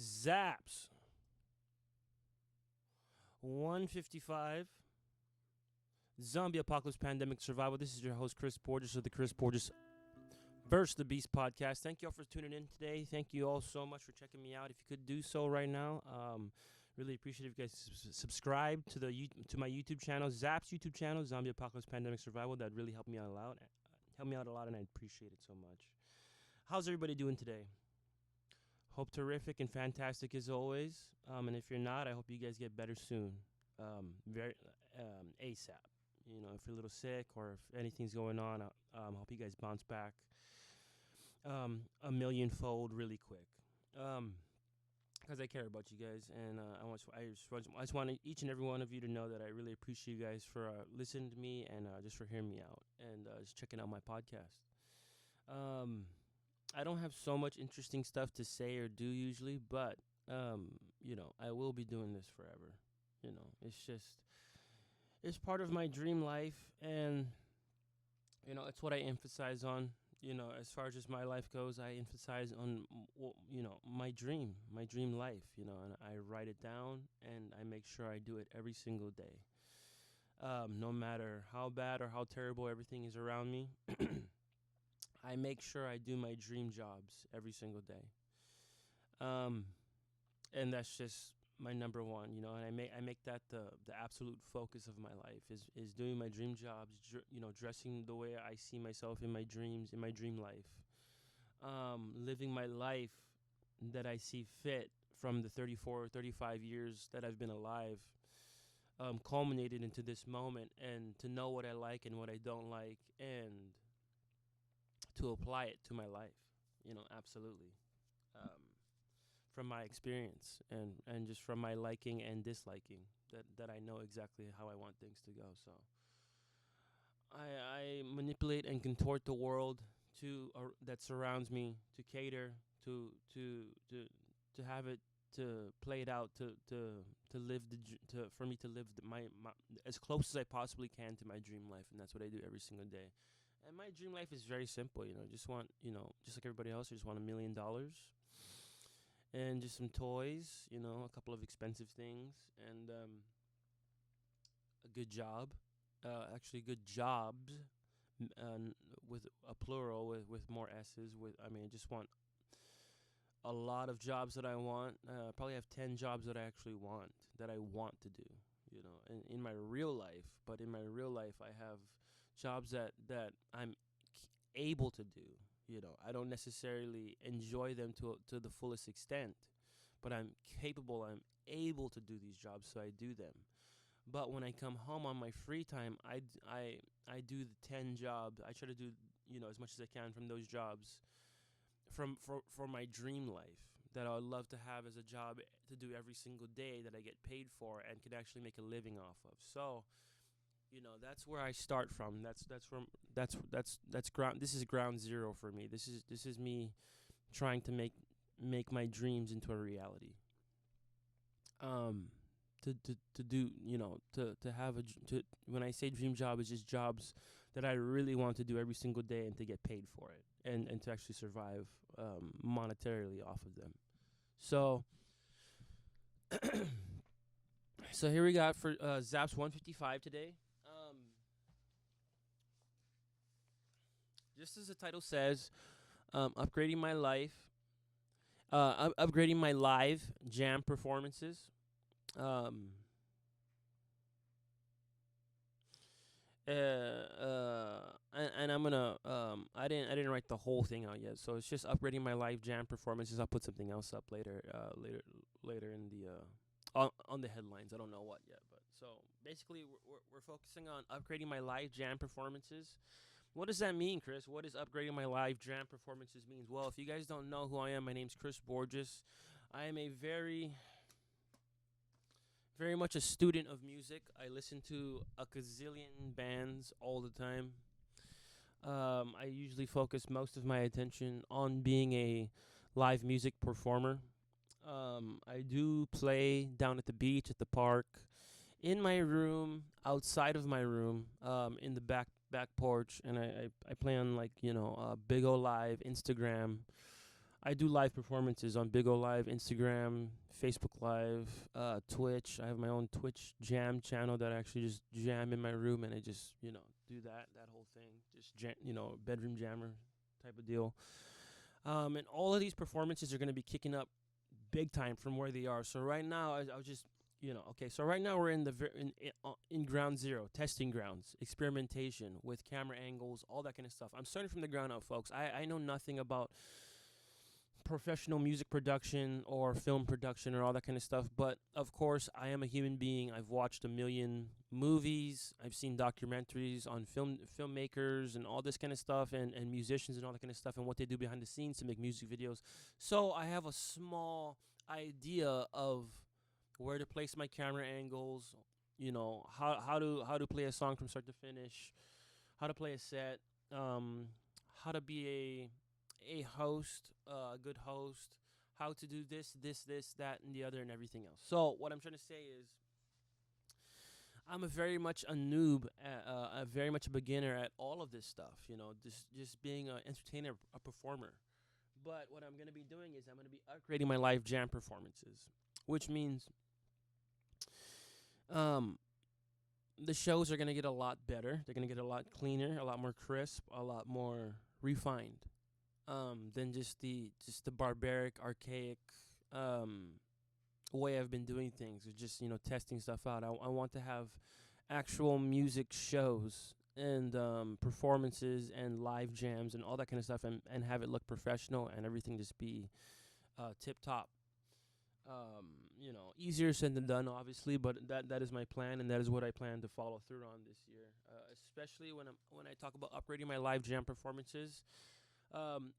ZAPS 155 Zombie Apocalypse Pandemic Survival. This is your host, Chris Borges of the Chris Borges Versus the Beast podcast. Thank you all for tuning in today. Thank you all so much for checking me out. If you could do so right now, really appreciate it if you guys subscribe to to my YouTube channel, ZAPS YouTube channel, Zombie Apocalypse Pandemic Survival. That really helped me out a lot. And I appreciate it so much. How's everybody doing today? Hope terrific and fantastic as always. And if you're not, I hope you guys get better soon. Very ASAP. You know, if you're a little sick or if anything's going on, I hope you guys bounce back a millionfold really quick. Because I care about you guys, and I just want each and every one of you to know that I really appreciate you guys for listening to me and just for hearing me out and just checking out my podcast. I don't have so much interesting stuff to say or do usually, but you know, I will be doing this forever. You know, it's part of my dream life, and you know, it's what I emphasize on. You know, as far as just my life goes, I emphasize on you know, my dream life. You know, and I write it down and I make sure I do it every single day. No matter how bad or how terrible everything is around me. I make sure I do my dream jobs every single day. And that's just my number one, you know, and I make that the absolute focus of my life is doing my dream jobs, you know, dressing the way I see myself in my dreams, in my dream life. Living my life that I see fit from the 34 or 35 years that I've been alive, culminated into this moment, and to know what I like and what I don't like, and to apply it to my life, you know, absolutely. From my experience and just from my liking and disliking, that I know exactly how I want things to go. So I manipulate and contort the world that surrounds me to cater to have it, to play it out, to live for me to live my as close as I possibly can to my dream life, and that's what I do every single day. And my dream life is very simple, you know. Just want, you know, just like everybody else, I just want $1 million and just some toys, you know, a couple of expensive things, and a good job. Actually, good jobs, with a plural, with more S's. I just want a lot of jobs that I want. Probably have 10 jobs that I actually want, that I want to do, you know, in my real life. But in my real life, I have jobs that I'm able to do. You know, I don't necessarily enjoy them to the fullest extent, but I'm able to do these jobs, so I do them. But when I come home on my free time, I do the 10 jobs. I try to do, you know, as much as I can from those jobs for my dream life that I would love to have as a job to do every single day, that I get paid for and could actually make a living off of. So, you know, that's where I start from. That's ground. This is ground zero for me. This is me trying to make my dreams into a reality. To do, you know, to have when I say dream job, it's just jobs that I really want to do every single day and to get paid for it, and to actually survive monetarily off of them. So so here we got for ZAPS 155 today. Just as the title says, upgrading my life, upgrading my live jam performances. And I'm gonna I didn't write the whole thing out yet, so it's just upgrading my live jam performances. I'll put something else up later in the on the headlines. I don't know what yet, but so basically we're focusing on upgrading my live jam performances. What does that mean, Chris? What does upgrading my live jam performances means? Well, if you guys don't know who I am, my name's Chris Borges. I am a very much a student of music. I listen to a gazillion bands all the time. I usually focus most of my attention on being a live music performer. I do play down at the beach, at the park, in my room, outside of my room, in the back porch, and I play on, like, you know, Big O Live, Instagram. I do live performances on Big O Live, Instagram, Facebook Live, Twitch. I have my own Twitch jam channel that I actually just jam in my room, and I just do that whole thing, just bedroom jammer type of deal. And all of these performances are going to be kicking up big time from where they are. So right now, I was just okay. So right now we're in the in ground zero, testing grounds, experimentation with camera angles, all that kind of stuff. I'm starting from the ground up, folks. I know nothing about professional music production or film production or all that kind of stuff, but of course I am a human being. I've watched a million movies, I've seen documentaries on filmmakers and all this kind of stuff, and musicians and all that kind of stuff, and what they do behind the scenes to make music videos. So I have a small idea of where to place my camera angles, how to play a song from start to finish, how to play a set, how to be a host, a good host, how to do this, that, and the other, and everything else. So what I'm trying to say is, I'm a very much a noob, a very much a beginner at all of this stuff. Just being an entertainer, a performer. But what I'm gonna be doing is I'm gonna be upgrading my live jam performances, which means, the shows are gonna get a lot better. They're gonna get a lot cleaner, a lot more crisp, a lot more refined. Than just the barbaric, archaic way I've been doing things. It's just testing stuff out. I want to have actual music shows and performances and live jams and all that kind of stuff, and have it look professional and everything just be tip top. Easier said than done, obviously, but that is my plan, and that is what I plan to follow through on this year. Especially when I talk about upgrading my live jam performances. Um,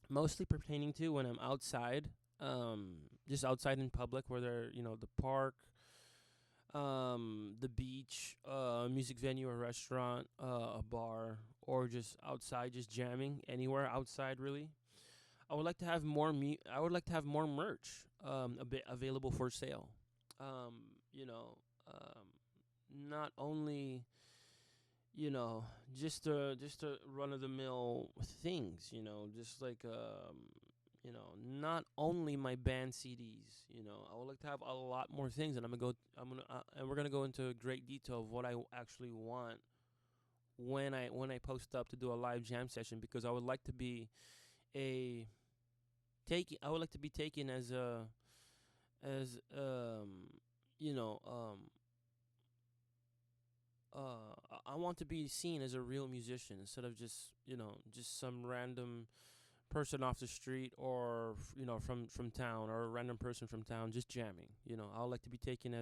Mostly pertaining to when I'm outside, just outside in public, whether the park, the beach, music venue or restaurant, a bar, or just outside, just jamming anywhere outside. Really, I would like to have more. I would like to have more merch, a bit available for sale. Um, you know, Not only just a run of the mill things, just like not only my band CDs. I would like to have a lot more things, and we're gonna go into great detail of what I actually want when I post up to do a live jam session, because a I would like to be taken as as you know I want to be seen as a real musician, instead of just some random person off the street, or from town, or a random person from town just jamming. I would like to be taken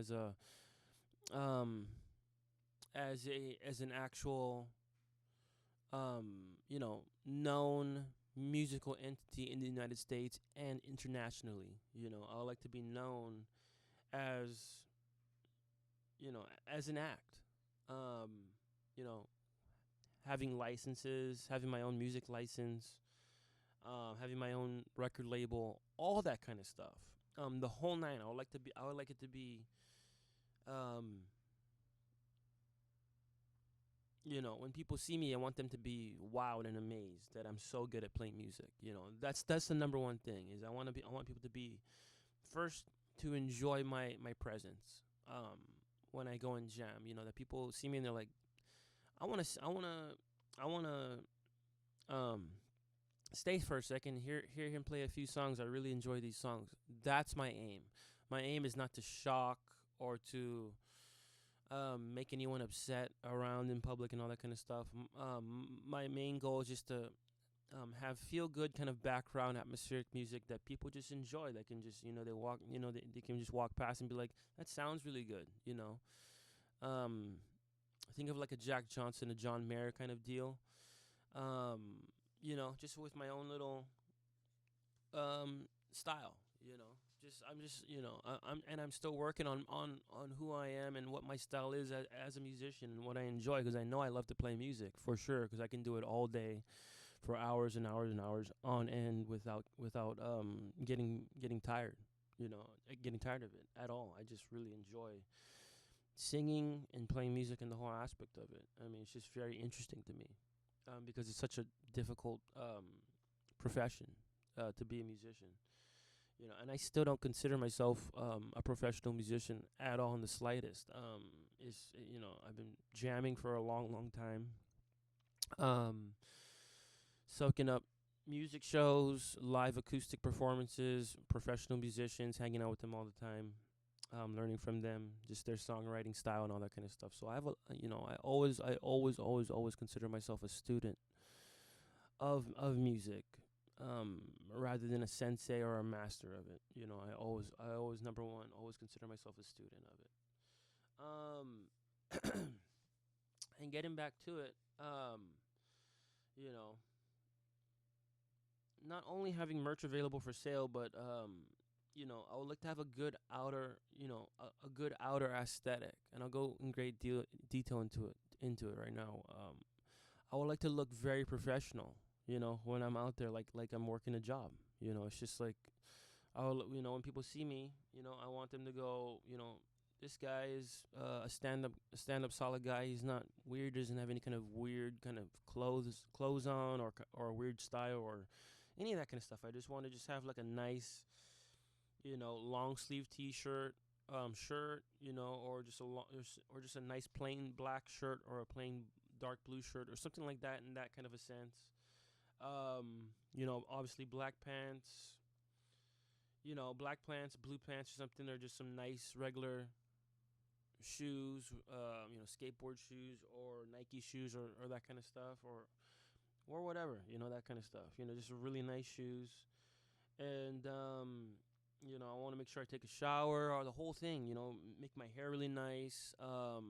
um as an actual known musical entity in the United States and internationally. I would like to be known as as an act. Um, you know, Having licenses, having my own music license, having my own record label, all that kind of stuff. The whole nine. I would like it to be. Um, when people see me, I want them to be wowed and amazed that I'm so good at playing music. That's the number one thing. Is I want people to be first, to enjoy my presence. When I go and jam, that people see me and they're like, I wanna um stay for a second, hear him play a few songs. I really enjoy these songs. That's my aim. My aim is not to shock or to make anyone upset around in public and all that kind of stuff. My main goal is just to have feel good kind of background atmospheric music that people just enjoy. That can just they can just walk past and be like, that sounds really good. Um, think of like a Jack Johnson, a John Mayer kind of deal. Um, just with my own little style. I'm still working on who I am and what my style is as a musician and what I enjoy, because I know I love to play music for sure, because I can do it all day for hours and hours and hours on end without getting tired, getting tired of it at all. I just really enjoy singing and playing music and the whole aspect of it. I mean, it's just very interesting to me, because it's such a difficult profession, to be a musician. And I still don't consider myself a professional musician at all in the slightest. Is I've been jamming for a long, long time, um, soaking up music shows, live acoustic performances, professional musicians, hanging out with them all the time, learning from them, just their songwriting style and all that kind of stuff. So I have I always consider myself a student of music, rather than a sensei or a master of it. I always number one, always consider myself a student of it. And getting back to it, you know, not only having merch available for sale, but I would like to have a good outer, a good outer aesthetic, and I'll go in great detail into it right now. I would like to look very professional, when I'm out there, like I'm working a job. It's just like when people see me, I want them to go, this guy is a stand up solid guy. He's not weird. Doesn't have any kind of weird kind of clothes on, or a weird style, or any of that kind of stuff. I just want to just have like a nice, long sleeve T-shirt, shirt, or just or just a nice plain black shirt, or a plain dark blue shirt, or something like that, in that kind of a sense. Obviously black pants, black pants, blue pants, or something, or just some nice regular shoes, skateboard shoes, or Nike shoes, or that kind of stuff, or whatever, that kind of stuff. Just really nice shoes, and I want to make sure I take a shower, or the whole thing. Make my hair really nice. Have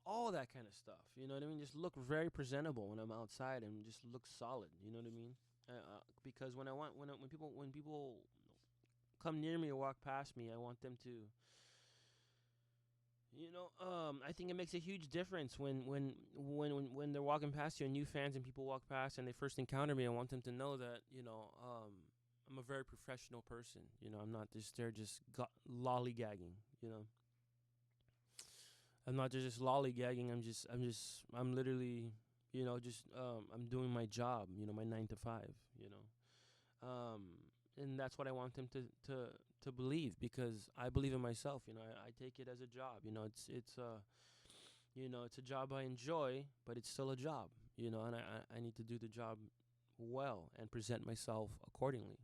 all that kind of stuff. You know what I mean? Just look very presentable when I'm outside, and just look solid. You know what I mean? Because when people come near me or walk past me, I want them to. I think it makes a huge difference when they're walking past you, and new fans and people walk past and they first encounter me. I want them to know that I'm a very professional person. I'm not just there just lollygagging. I'm not just lollygagging. I'm literally, I'm doing my job. My 9 to 5. Um, and that's what I want them to believe, because I believe in myself. I take it as a job. It's a job I enjoy, but it's still a job. And I need to do the job well and present myself accordingly.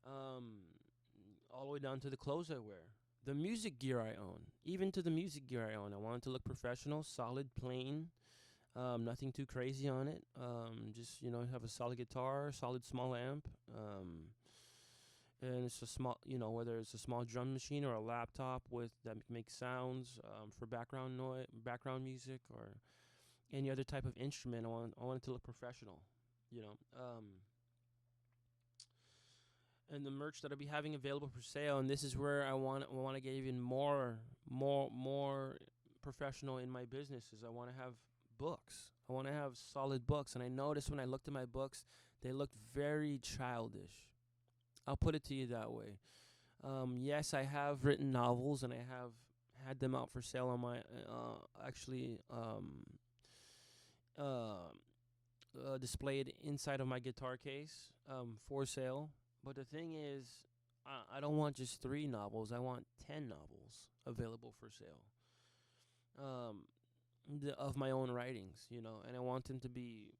All the way down to the clothes I wear, the music gear I own, even to the music gear I own. I want it to look professional, solid, plain, nothing too crazy on it. Just have a solid guitar, solid small amp, and it's a small, whether it's a small drum machine or a laptop that makes sounds, for background noise, background music, or any other type of instrument. I want it to look professional. You know. And the merch that I'll be having available for sale, and this is where I want to get even more professional in my business. Is I want to have books. I want to have solid books, and I noticed when I looked at my books, they looked very childish. I'll put it to you that way. Yes, I have written novels, and I have had them out for sale on my actually displayed inside of my guitar case, for sale. But the thing is, I don't want just 3 novels. I want 10 novels available for sale, of my own writings, and I want them to be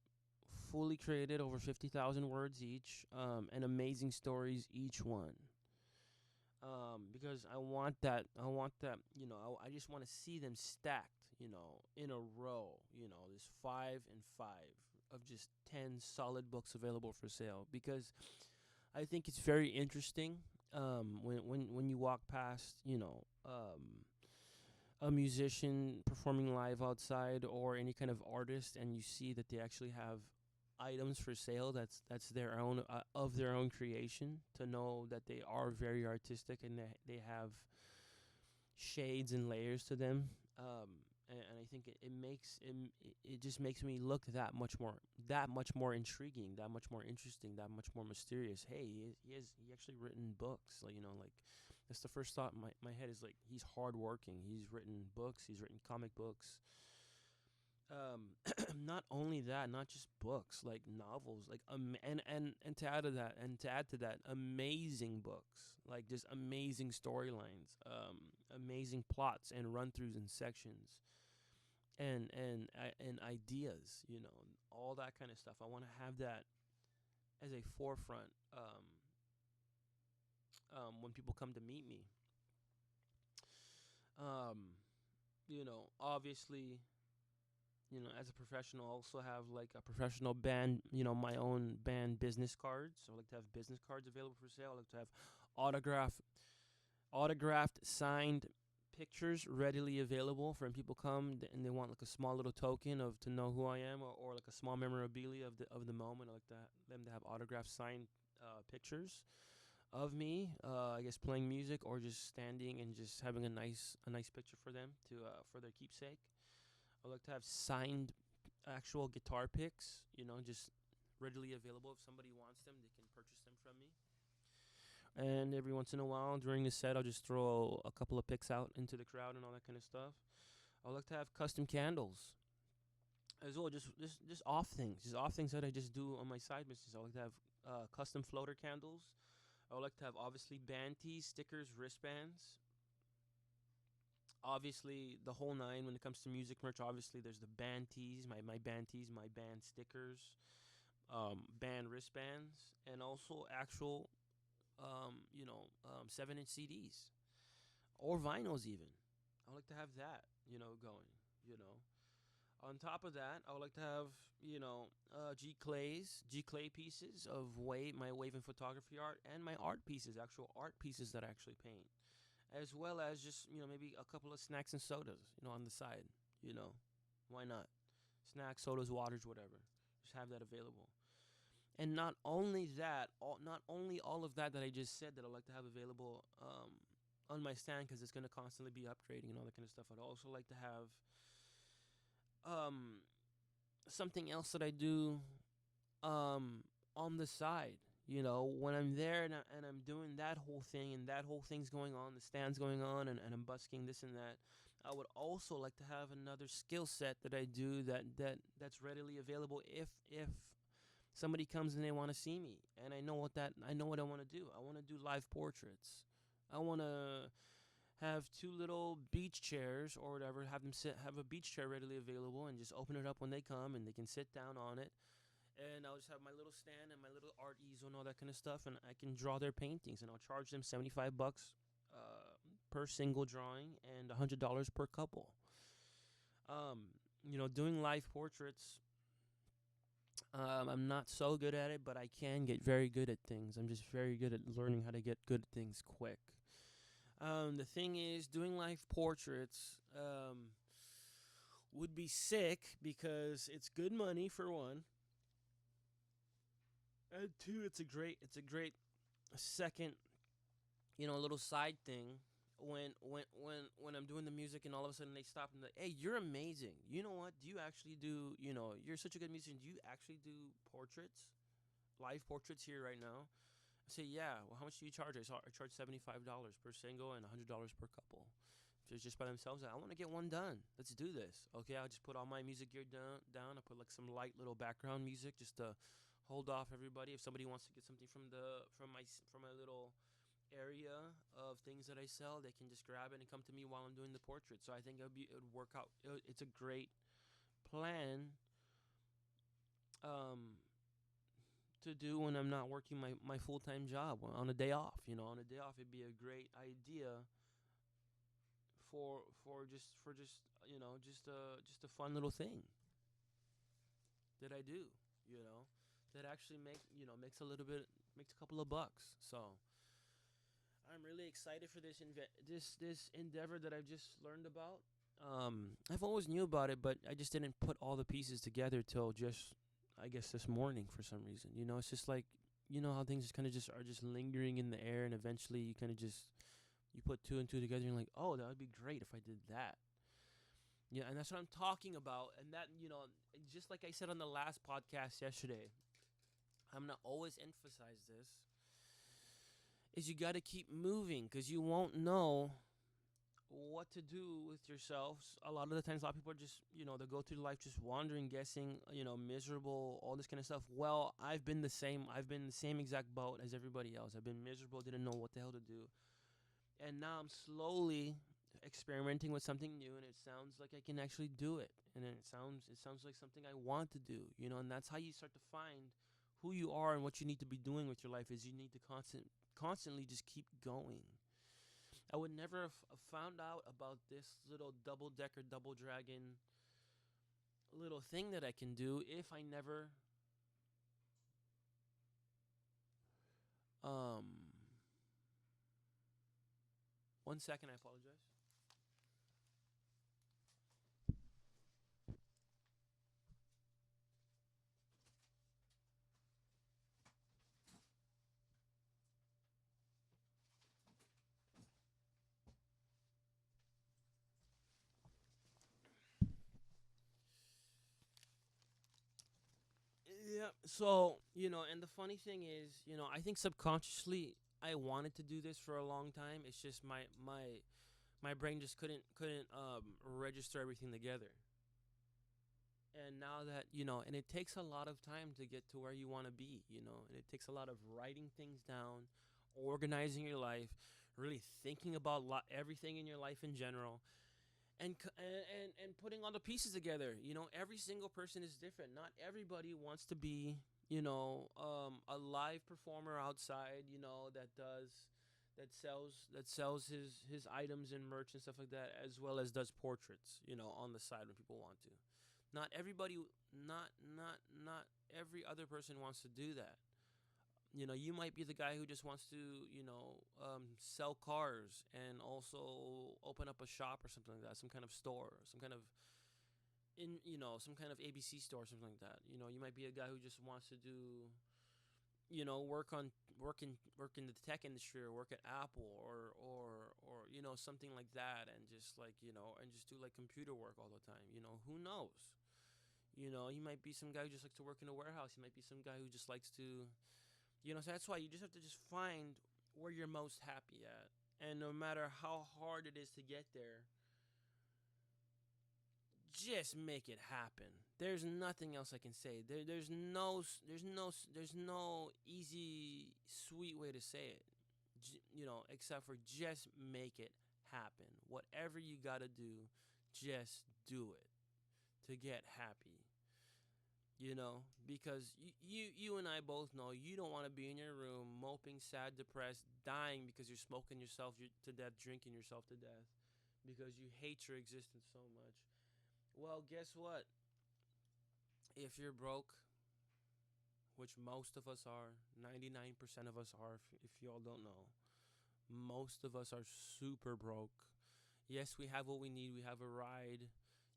fully created, over 50,000 words each, and amazing stories each one. Because I want that. I just want to see them stacked, in a row. There's 5 and 5 of just 10 solid books available for sale, because I think it's very interesting, when you walk past, a musician performing live outside, or any kind of artist, and you see that they actually have items for sale that's their own, of their own creation, to know that they are very artistic, and they have shades and layers to them. And I think it just makes me look that much more intriguing, that much more interesting, that much more mysterious. Hey, he actually written books, like that's the first thought in my head, is like, he's hardworking. He's written books. He's written comic books. Not only that, not just books, like novels, like and to add to that, amazing books, like just amazing storylines, amazing plots and run throughs and sections, and ideas, all that kind of stuff. I want to have that as a forefront, when people come to meet me. Obviously, as a professional, I also have like a professional band, my own band business cards. So I like to have business cards available for sale. I like to have autograph, autographed, signed pictures readily available for when people come and they want like a small little token of to know who I am, or like a small memorabilia of the moment. I like them to have autographed, signed pictures of me. I guess playing music or just standing and just having a nice picture for them to for their keepsake. I like to have signed actual guitar picks, just readily available. If somebody wants them, they can purchase them from me. And every once in a while during the set, I'll just throw a couple of picks out into the crowd and all that kind of stuff. I like to have custom candles as well, just off things that I just do on my side business. I like to have custom floater candles. I would like to have obviously band tees, stickers, wristbands, obviously the whole nine when it comes to music merch. Obviously, there's the band tees, my band tees, my band stickers, band wristbands, and also actual, 7-inch CDs or vinyls even. I like to have that, going. You know. On top of that, I would like to have, G clay pieces of my wave and photography art, and my art pieces, actual art pieces that I actually paint, as well as just maybe a couple of snacks and sodas, on the side. You know, why not? Snacks, sodas, waters, whatever. Just have that available. And not only that, not only all of that I just said that I like to have available on my stand because it's gonna constantly be upgrading and all that kind of stuff. I'd also like to have um, something else that I do on the side. When I'm there and I'm doing that whole thing and that whole thing's going on, the stand's going on, and I'm busking this and that. I would also like to have another skill set that I do that's readily available if somebody comes and they want to see me, and I know what I want to do. I want to do live portraits. I want to have two little beach chairs or whatever, have a beach chair readily available, and just open it up when they come and they can sit down on it. And I'll just have my little stand and my little art easel and all that kind of stuff, and I can draw their paintings, and I'll charge them $75 per single drawing and $100 per couple. Doing live portraits. I'm not so good at it, but I can get very good at things. I'm just very good at learning how to get good at things quick. The thing is, doing live portraits would be sick because it's good money for one, and two, it's a great second, little side thing. When I'm doing the music and all of a sudden they stop and like, hey, you're amazing. You know what? Do you actually do? You're such a good musician. Do you actually do portraits, live portraits here right now? I say, yeah. Well, how much do you charge? I charge $75 per single and $100 per couple. If it's just by themselves, I want to get one done. Let's do this. Okay, I'll just put all my music gear down. I put like some light little background music just to hold off everybody. If somebody wants to get something from my little area of things that I sell, they can just grab it and come to me while I'm doing the portrait. So I think it would work out. It's a great plan um, to do when I'm not working my full-time job on a day off. On a day off, it'd be a great idea for just a fun little thing that I do. That actually makes a couple of bucks. So I'm really excited for this endeavor that I've just learned about. I've always knew about it, but I just didn't put all the pieces together till just, I guess, this morning for some reason. It's just like, how things kind of just are just lingering in the air, and eventually you kind of just you put two and two together, and you're like, oh, that would be great if I did that. Yeah, and that's what I'm talking about. And that, just like I said on the last podcast yesterday, I'm gonna always emphasize this, is you got to keep moving because you won't know what to do with yourselves. A lot of the times, a lot of people are just, they go through life just wandering, guessing, miserable, all this kind of stuff. Well, I've been the same. I've been in the same exact boat as everybody else. I've been miserable, didn't know what the hell to do. And now I'm slowly experimenting with something new, and it sounds like I can actually do it. And then it sounds like something I want to do, and that's how you start to find who you are and what you need to be doing with your life is you need to constantly just keep going. I would never have found out about this little double decker, double dragon little thing that I can do if I never um 1 second, I apologize. Yeah. So, and the funny thing is, I think subconsciously I wanted to do this for a long time. It's just my brain just couldn't register everything together. And now that, and it takes a lot of time to get to where you want to be, and it takes a lot of writing things down, organizing your life, really thinking about everything in your life in general, and putting all the pieces together. Every single person is different. Not everybody wants to be, a live performer outside, that sells his items and merch and stuff like that, as well as does portraits, on the side when people want to. Not everybody, not every other person wants to do that. You might be the guy who just wants to, sell cars and also open up a shop or something like that, some kind of store, some kind of some kind of ABC store, or something like that. You might be a guy who just wants to do, work in the tech industry, or work at Apple, or something like that, and just like, and just do like computer work all the time. Who knows? You might be some guy who just likes to work in a warehouse. You might be some guy who just likes to, so that's why you just have to just find where you're most happy at. And no matter how hard it is to get there, just make it happen. There's nothing else I can say. There's no easy, sweet way to say it. Except for just make it happen. Whatever you gotta do, just do it to get happy. Because you and I both know you don't want to be in your room moping, sad, depressed, dying because you're smoking yourself to death, drinking yourself to death, because you hate your existence so much. Well, guess what? If you're broke, which most of us are, 99% of us are, if y'all don't know, most of us are super broke. Yes, we have what we need. We have a ride.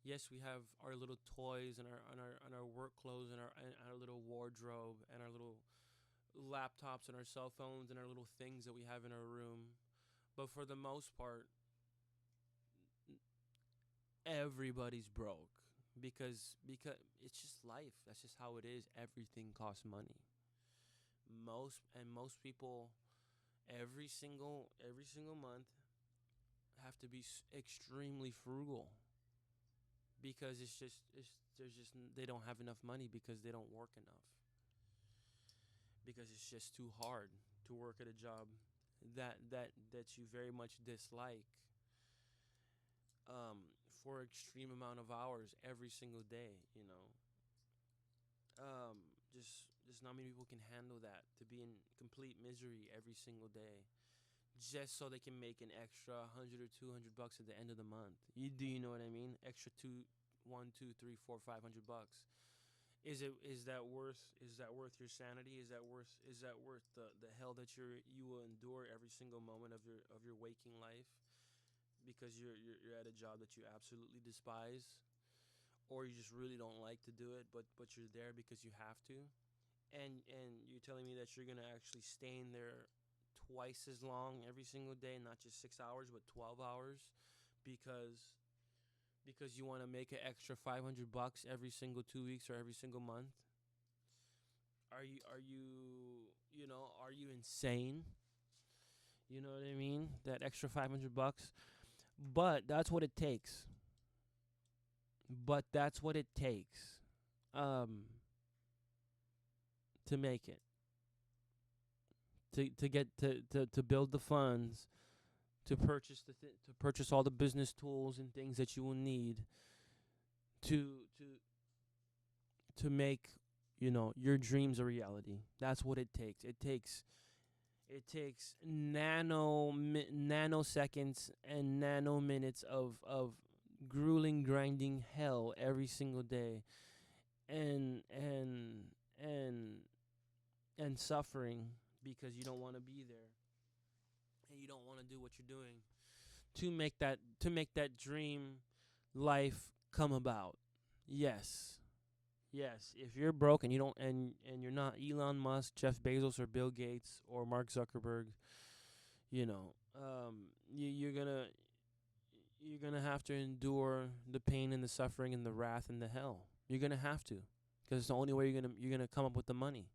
Yes, we have our little toys and our work clothes and our little wardrobe and our little laptops and our cell phones and our little things that we have in our room. But for the most part, everybody's broke because it's just life. That's just how it is. Everything costs money. Most people every single month have to be extremely frugal because they don't have enough money because they don't work enough, because it's just too hard to work at a job that you very much dislike, for extreme amount of hours every single day. Just not many people can handle that, to be in complete misery every single day just so they can make an extra 100 or 200 bucks at the end of the month. You know what I mean? Extra two, 1, 2, 3, 4, 500 bucks. Is that worth your sanity? Is that worth the hell that you will endure every single moment of your waking life because you're at a job that you absolutely despise, or you just really don't like to do it, but you're there because you have to, and you're telling me that you're gonna actually stay in there twice as long every single day, not just 6 hours but 12 hours, because you want to make an extra 500 bucks every single 2 weeks or every single month? Are you insane? You know what I mean? That extra 500 bucks. But that's what it takes. But that's what it takes um, to make it. To get to build the funds to purchase to purchase all the business tools and things that you will need to to to make your dreams a reality. That's what it takes. It takes nanoseconds and nano minutes of grueling grinding hell every single day, and and and suffering because you don't want to be there and you don't want to do what you're doing to make that dream life come about. Yes. Yes, if you're broke and you don't and you're not Elon Musk, Jeff Bezos, or Bill Gates, or Mark Zuckerberg, you're gonna have to endure the pain and the suffering and the wrath and the hell. You're gonna have to, because it's the only way you're gonna come up with the money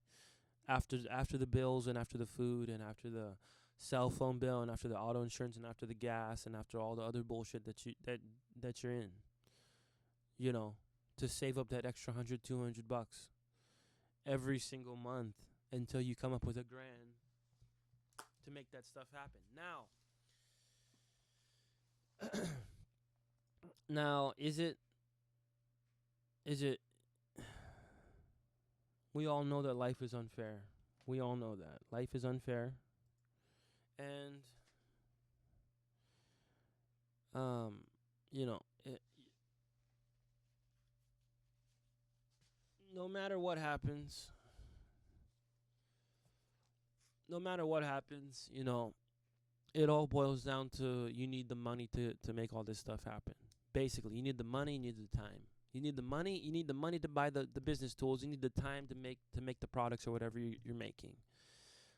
after the bills and after the food and after the cell phone bill and after the auto insurance and after the gas and after all the other bullshit that you're in. You know, to save up that extra 100, $200 every single month until you come up with $1,000 to make that stuff happen. Now, is it we all know that life is unfair. We all know that. Life is unfair. And you know, it, no matter what happens, it all boils down to you need the money to make all this stuff happen. Basically, you need the money, you need the time. You need the money to buy the business tools, you need the time to make the products or whatever you're making.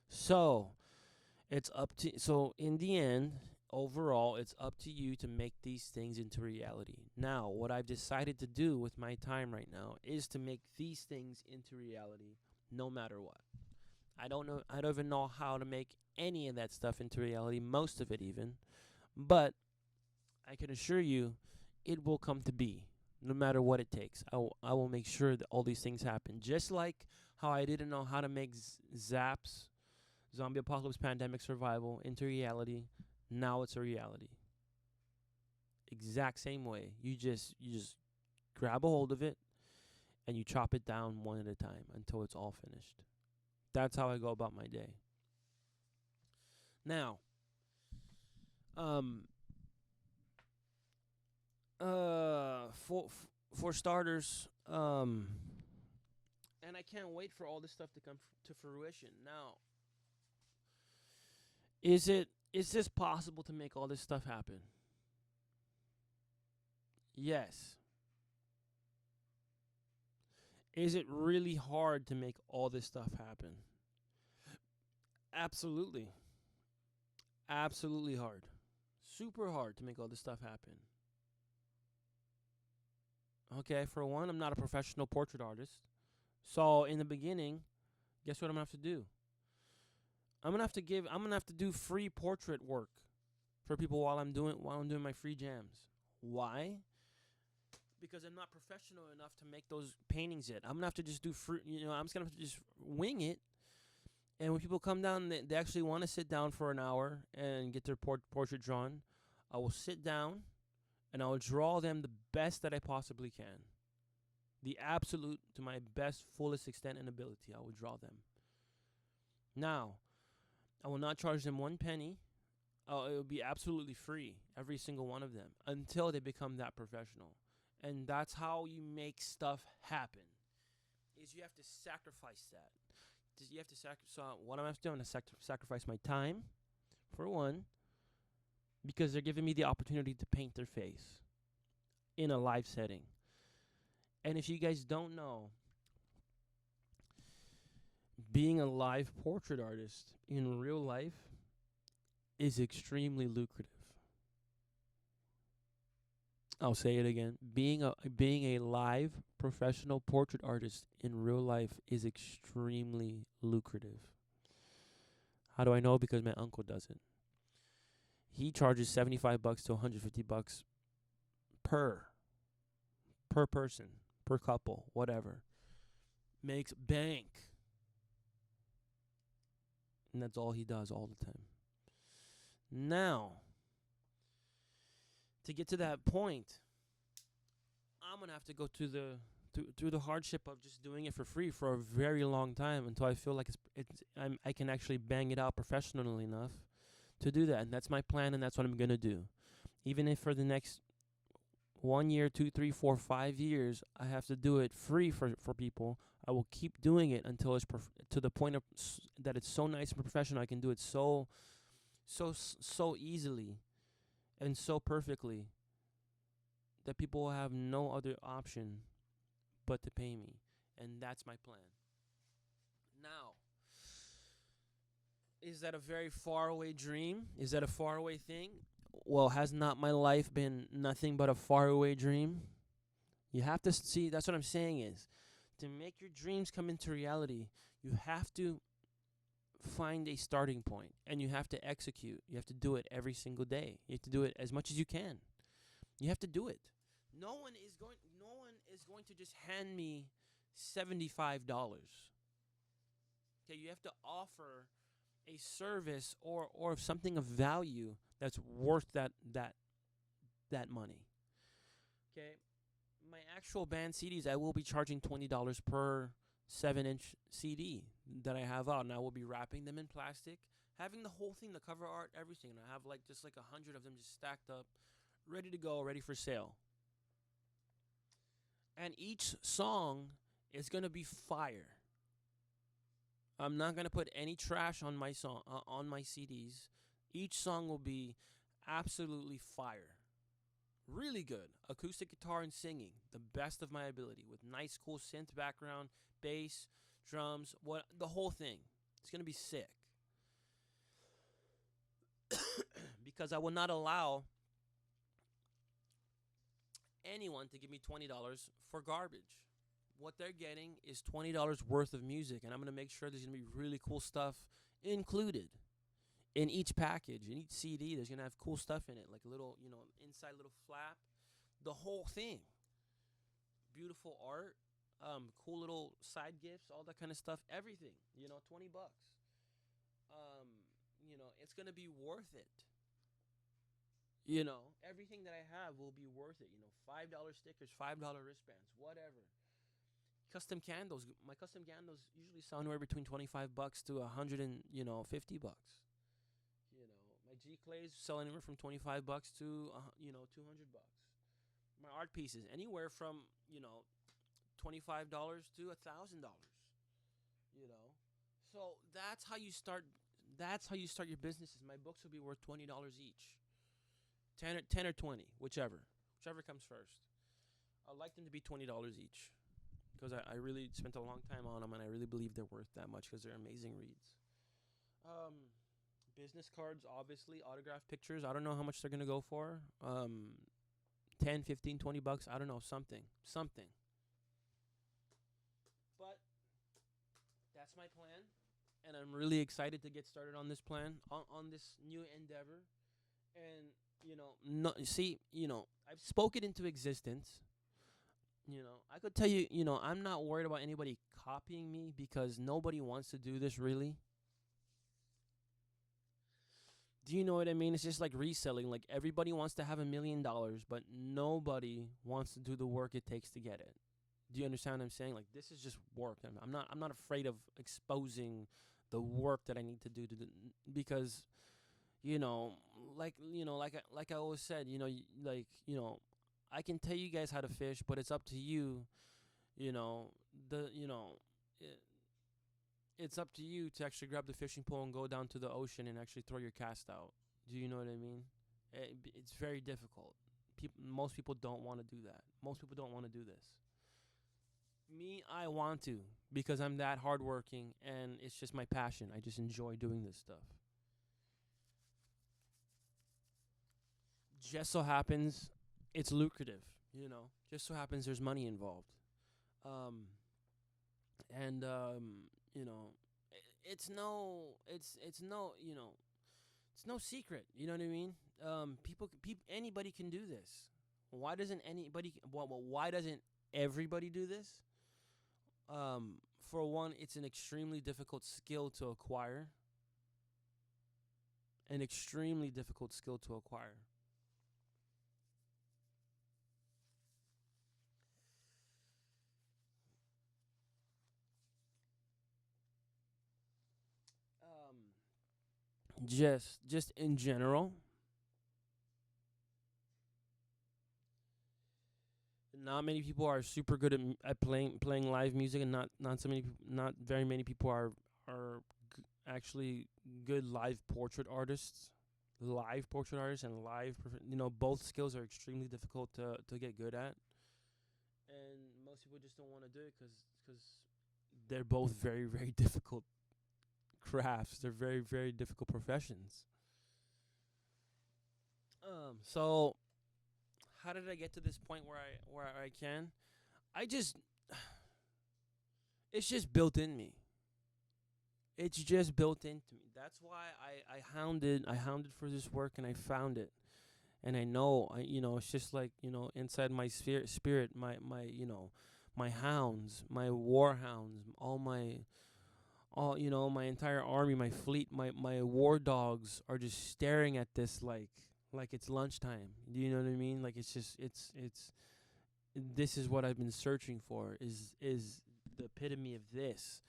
So, so in the end, overall, it's up to you to make these things into reality. Now, what I've decided to do with my time right now is to make these things into reality no matter what. I don't even know how to make any of that stuff into reality, most of it even, but I can assure you it will come to be no matter what it takes. I will make sure that all these things happen. Just like how I didn't know how to make ZAPS, Zombie Apocalypse Pandemic Survival, into reality. Now it's a reality. Exact same way. You just grab a hold of it and you chop it down one at a time until it's all finished. That's how I go about my day. Now, um, for starters, and I can't wait for all this stuff to come to fruition. Now, is this possible to make all this stuff happen? Yes. Is it really hard to make all this stuff happen? Absolutely. Absolutely hard. Super hard to make all this stuff happen. Okay, for one, I'm not a professional portrait artist. So in the beginning, guess what I'm gonna have to do? I'm gonna have to do free portrait work for people while I'm doing my free jams. Why? Because I'm not professional enough to make those paintings yet. I'm gonna have to just do free. I'm just gonna have to just wing it. And when people come down, they actually want to sit down for an hour and get their portrait drawn. I will sit down and I will draw them the best that I possibly can. The absolute, to my best, fullest extent and ability, I will draw them. Now, I will not charge them one penny. It will be absolutely free, every single one of them, until they become that professional. And that's how you make stuff happen. Is you have to sacrifice that. You have to sacrifice. So what I'm going to do, I'm going to sacrifice my time, for one, because they're giving me the opportunity to paint their face in a live setting. And if you guys don't know, being a live portrait artist in real life is extremely lucrative. I'll say it again. Being a live professional portrait artist in real life is extremely lucrative. How do I know? Because my uncle does it. He charges $75 to $150 per person, per couple, whatever. Makes bank. And that's all he does all the time. Now, to get to that point, I'm gonna have to go through the hardship of just doing it for free for a very long time until I feel like I can actually bang it out professionally enough to do that. And that's my plan, and that's what I'm gonna do. Even if for the next 1 year, 2, 3, 4, 5 years, I have to do it free for people, I will keep doing it until it's to the point of that it's so nice and professional. I can do it so easily and so perfectly that people will have no other option but to pay me. And that's my plan. Now, is that a very far away dream? Is that a far away thing? Well, has not my life been nothing but a far away dream? You have to see, that's what I'm saying is, to make your dreams come into reality, you have to find a starting point and you have to execute. You have to do it every single day. You have to do it as much as you can. You have to do it. No one is going to just hand me $75. Okay, you have to offer a service or something of value that's worth that money. Okay, my actual band CDs, I will be charging $20 per 7-inch CD that I have out, and I will be wrapping them in plastic, having the whole thing, the cover art, everything. And I have like 100 of them just stacked up, ready to go, ready for sale. And each song is gonna be fire. I'm not gonna put any trash on my song on my CDs. Each song will be absolutely fire. Really good. Acoustic guitar and singing, the best of my ability, with nice, cool synth background, bass, drums, the whole thing. It's gonna be sick. Because I will not allow anyone to give me $20 for garbage. What they're getting is $20 worth of music, and I'm gonna make sure there's gonna be really cool stuff included in each package. In each CD, there's gonna have cool stuff in it, like a little, inside little flap, the whole thing. Beautiful art, cool little side gifts, all that kind of stuff. Everything, $20. It's gonna be worth it. Everything that I have will be worth it. $5 stickers, $5 wristbands, whatever. Custom candles. My custom candles usually sell anywhere between $25 to $150. My G clays sell anywhere from $25 to $200. My art pieces anywhere from $25 to $1,000. So that's how you start. That's how you start your businesses. My books will be worth $20 each. 10 or 20, whichever comes first. I'd like them to be $20 each, because I really spent a long time on them, and I really believe they're worth that much because they're amazing reads. Business cards, obviously, autographed pictures. I don't know how much they're gonna go for. 10, 15, $20. I don't know, something. But that's my plan, and I'm really excited to get started on this plan, on this new endeavor. And I've spoken into existence. I could tell you, I'm not worried about anybody copying me, because nobody wants to do this, really. Do you know what I mean? It's just like reselling. Like, everybody wants to have $1 million, but nobody wants to do the work it takes to get it. Do you understand what I'm saying? Like, this is just work. I'm not afraid of exposing the work that I need to do because like I always said, I can tell you guys how to fish, but it's up to you. It's up to you to actually grab the fishing pole and go down to the ocean and actually throw your cast out. Do you know what I mean? It's very difficult. Most people don't want to do that. Most people don't want to do this. Me, I want to, because I'm that hardworking, and it's just my passion. I just enjoy doing this stuff. Just so happens it's lucrative, Just so happens there's money involved. And it's no It's no secret. You know what I mean? Anybody can do this. Why doesn't anybody? Why doesn't everybody do this? Um, for one, it's an extremely difficult skill to acquire. An extremely difficult skill to acquire. Just in general, not many people are super good at playing live music, and not very many people are actually good live portrait artists. Live portrait artists and both skills are extremely difficult to get good at, and most people just don't want to do it because they're both very very difficult crafts. They're very very difficult professions. So how did I get to this point where I can? I just It's just built in me. It's just built into me. That's why I hounded for this work, and I found it. And I know, it's just like, inside my spirit, my hounds, my war hounds, my entire army, my fleet, my war dogs are just staring at this like it's lunchtime. Do you know what I mean? Like, it's just it's this is what I've been searching for, is the epitome of this.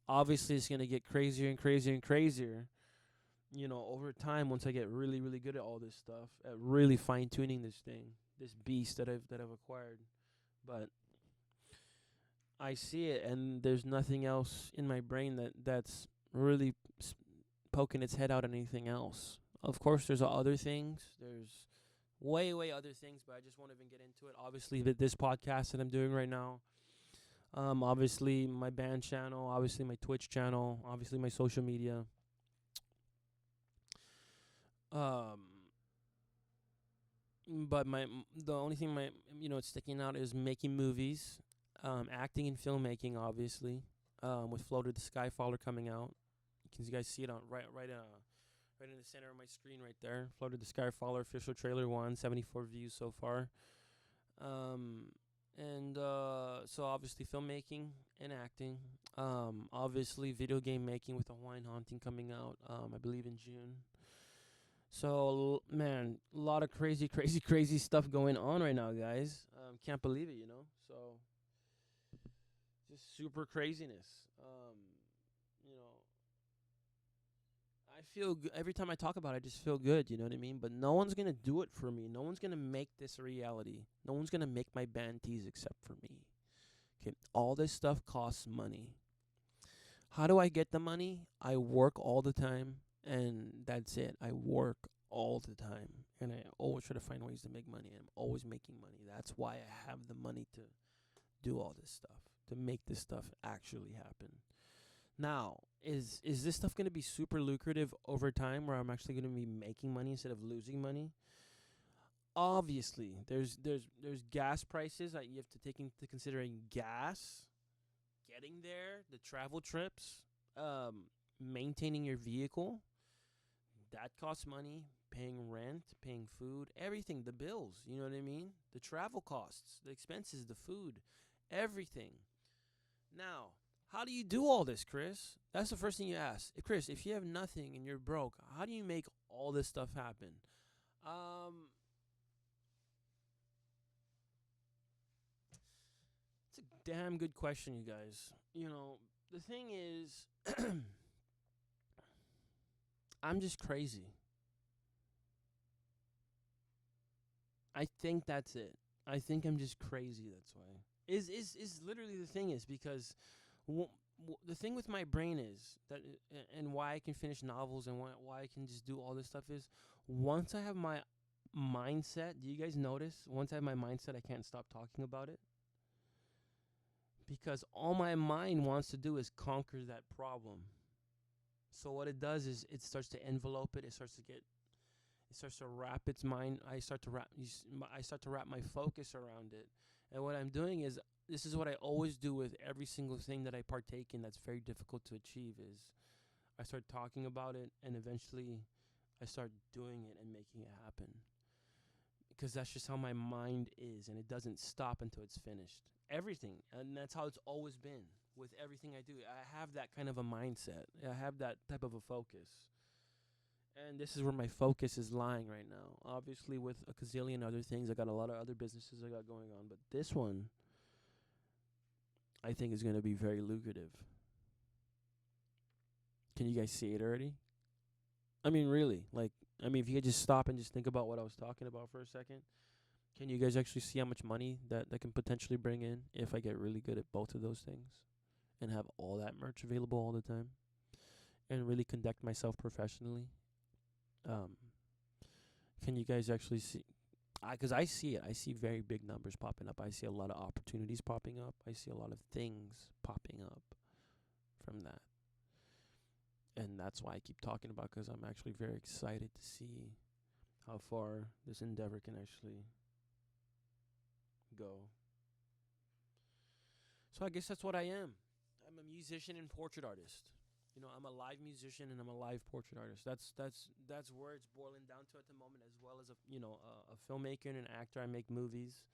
Obviously, it's gonna get crazier and crazier and crazier. Over time, once I get really, really good at all this stuff, at really fine tuning this thing, this beast that I've acquired. But I see it, and there's nothing else in my brain that's really poking its head out at anything else. Of course, there's other things. There's way, way other things, but I just won't even get into it. Obviously, this podcast that I'm doing right now. Obviously, my band channel. Obviously, my Twitch channel. Obviously, my social media. Um, but the only thing it's sticking out is making movies, acting and filmmaking. Obviously, with Floater the Skyfaller coming out. You guys see it on right in the center of my screen right there. Floater the Skyfaller official trailer 74 views so far. And so obviously filmmaking and acting. Obviously video game making with the Wine Haunting coming out. I believe in June. So man, a lot of crazy, crazy, crazy stuff going on right now, guys. Can't believe it. So just super craziness. You know, I feel every time I talk about it, I just feel good. You know what I mean? But no one's gonna do it for me. No one's gonna make this a reality. No one's gonna make my band tees except for me. Okay, all this stuff costs money. How do I get the money? I work all the time, and that's it. I work all the time, and I always try to find ways to make money. And I'm always making money. That's why I have the money to do all this stuff, to make this stuff actually happen. Now, is this stuff going to be super lucrative over time, where I'm actually going to be making money instead of losing money? Obviously, there's gas prices that you have to take into considering gas, getting there, the travel trips, maintaining your vehicle. That costs money. Paying rent, paying food, everything, the bills. You know what I mean? The travel costs, the expenses, the food, everything. Now, how do you do all this, Chris? That's the first thing you ask. Chris, if you have nothing and you're broke, how do you make all this stuff happen? It's a damn good question, you guys. The thing is, I'm just crazy. I think that's it. I think I'm just crazy. That's why. Is literally the thing is because the thing with my brain is that and why I can finish novels and why I can just do all this stuff is once I have my mindset. Do you guys notice? Once I have my mindset, I can't stop talking about it because all my mind wants to do is conquer that problem. So what it does is it starts to envelope it. It starts to wrap its mind. I start to wrap my focus around it. And what I'm doing is this is what I always do with every single thing that I partake in that's very difficult to achieve is I start talking about it, and eventually I start doing it and making it happen. Because that's just how my mind is, and it doesn't stop until it's finished. Everything, and that's how it's always been with everything I do. I have that kind of a mindset. I have that type of a focus. And this is where my focus is lying right now. Obviously, with a gazillion other things, I got a lot of other businesses I got going on, but this one, I think, is going to be very lucrative. Can you guys see it already? I mean, really, like, if you could just stop and just think about what I was talking about for a second, can you guys actually see how much money that can potentially bring in if I get really good at both of those things and have all that merch available all the time and really conduct myself professionally? Um, can you guys actually see? Because I see it. I see very big numbers popping up. I see a lot of opportunities popping up. I see a lot of things popping up from that. And that's why I keep talking about, because I'm actually very excited to see how far this endeavor can actually go. So I guess that's what I am. I'm a musician and portrait artist. I'm a live musician and I'm a live portrait artist. That's where it's boiling down to at the moment, as well as a filmmaker and an actor. I make movies,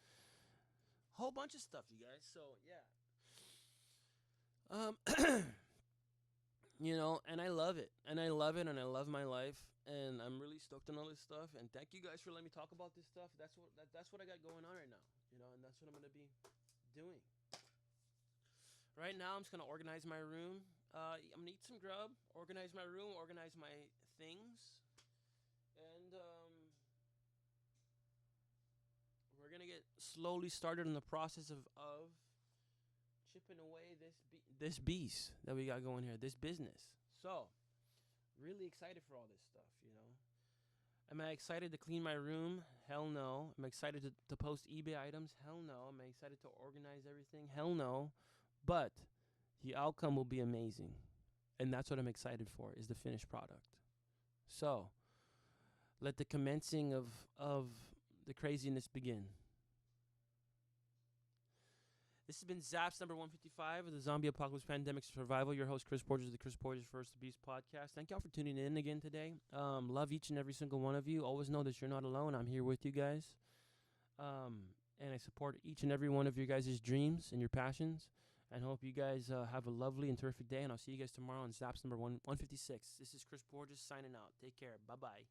whole bunch of stuff, you guys. So yeah, and I love it, and I love it, and I love my life, and I'm really stoked on all this stuff. And thank you guys for letting me talk about this stuff. That's what I got going on right now, and that's what I'm gonna be doing. Right now, I'm just gonna organize my room. I'm gonna eat some grub, organize my room, organize my things, and we're gonna get slowly started in the process of chipping away this beast that we got going here, this business. So, really excited for all this stuff. Am I excited to clean my room? Hell no. Am I excited to post eBay items? Hell no. Am I excited to organize everything? Hell no. But the outcome will be amazing. And that's what I'm excited for, is the finished product. So, let the commencing of the craziness begin. This has been ZAPS number 155 of the Zombie Apocalypse Pandemic Survival. Your host, Chris Borges, of the Chris Borges First the Beast podcast. Thank y'all for tuning in again today. Love each and every single one of you. Always know that you're not alone. I'm here with you guys. And I support each and every one of your guys' dreams and your passions. And hope you guys have a lovely and terrific day. And I'll see you guys tomorrow on ZAPS number 156. This is Chris Borges signing out. Take care. Bye-bye.